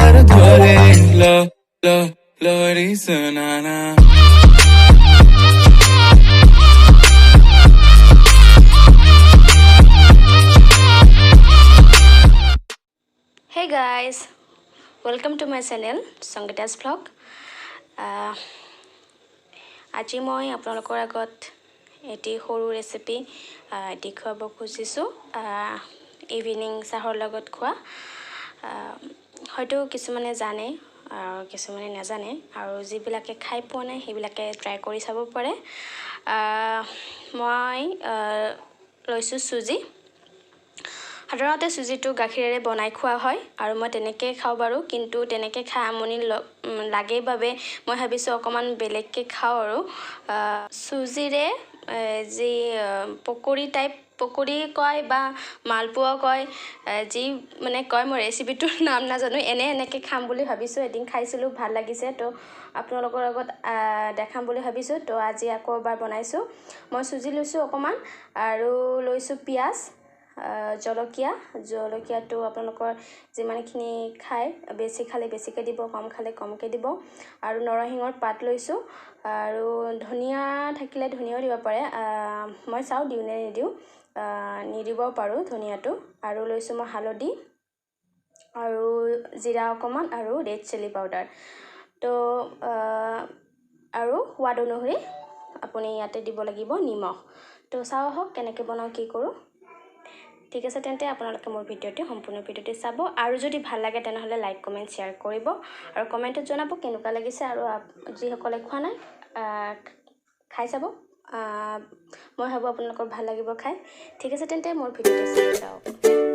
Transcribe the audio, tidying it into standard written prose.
हार धरे लो लो लोरी सुनाना Hey guys, welcome to my channel sangitasvlog. আজি মই আপোনালোকৰ আগত এটি সৰু ৰেচিপি দেখুৱাব খুজিছোঁ ইভিনিং চাহৰ লগত খোৱা হয়তো কিছুমানে জানে আৰু কিছুমানে নাজানে আৰু যিবিলাকে খাই পোৱা নাই সেইবিলাকে ট্ৰাই কৰি চাব পাৰে মই লৈছোঁ চুজি সাধাৰণতে চুজিটো গাখীৰেৰে বনাই খোৱা হয় আৰু মই তেনেকৈ খাওঁ বাৰু কিন্তু তেনেকৈ খাই আমনি লাগে বাবে মই ভাবিছোঁ অকণমান বেলেগকৈ খাওঁ আৰু চুজিৰে যি পকৰি টাইপ পকৰি কয় বা মালপোৱা কয় যি মানে কয় মই ৰেচিপিটোৰ নাম নাজানো এনেকৈ খাম বুলি ভাবিছোঁ এদিন খাইছিলোঁ ভাল লাগিছে তো আপোনালোকৰ আগত দেখাম বুলি ভাবিছোঁ তো আজি আকৌ এবাৰ বনাইছোঁ মই চুজি লৈছোঁ অকণমান আৰু লৈছোঁ পিঁয়াজ জলকীয়াটো আপোনালোকৰ যিমানখিনি খায় বেছি খালে বেছিকৈ দিব কম খালে কমকৈ দিব আৰু নৰসিংহৰ পাত লৈছোঁ আৰু ধনিয়া থাকিলে ধনিয়াও দিব পাৰে মই চাওঁ দিওঁ নে নিদিওঁ নিদিব পাৰোঁ ধনিয়াটো আৰু লৈছোঁ মই হালধি আৰু জিৰা অকণমান আৰু ৰেড চিলি পাউডাৰ তো আৰু সোৱাদ অনুসৰি আপুনি ইয়াতে দিব লাগিব নিমখ তো চাওঁ আহক কেনেকৈ বনাওঁ কি কৰোঁ ঠিক আছে তেন্তে আপোনালোকে মোৰ ভিডিঅ'টি সম্পূৰ্ণ ভিডিঅ'টি চাব আৰু যদি ভাল লাগে তেনেহ'লে লাইক কমেণ্ট শ্বেয়াৰ কৰিব আৰু কমেণ্টত জনাব কেনেকুৱা লাগিছে আৰু যিসকলে খোৱা নাই খাই চাব মই ভাবোঁ আপোনালোকৰ ভাল লাগিব খাই ঠিক আছে তেন্তে মোৰ ভিডিঅ'টি চাই যাওক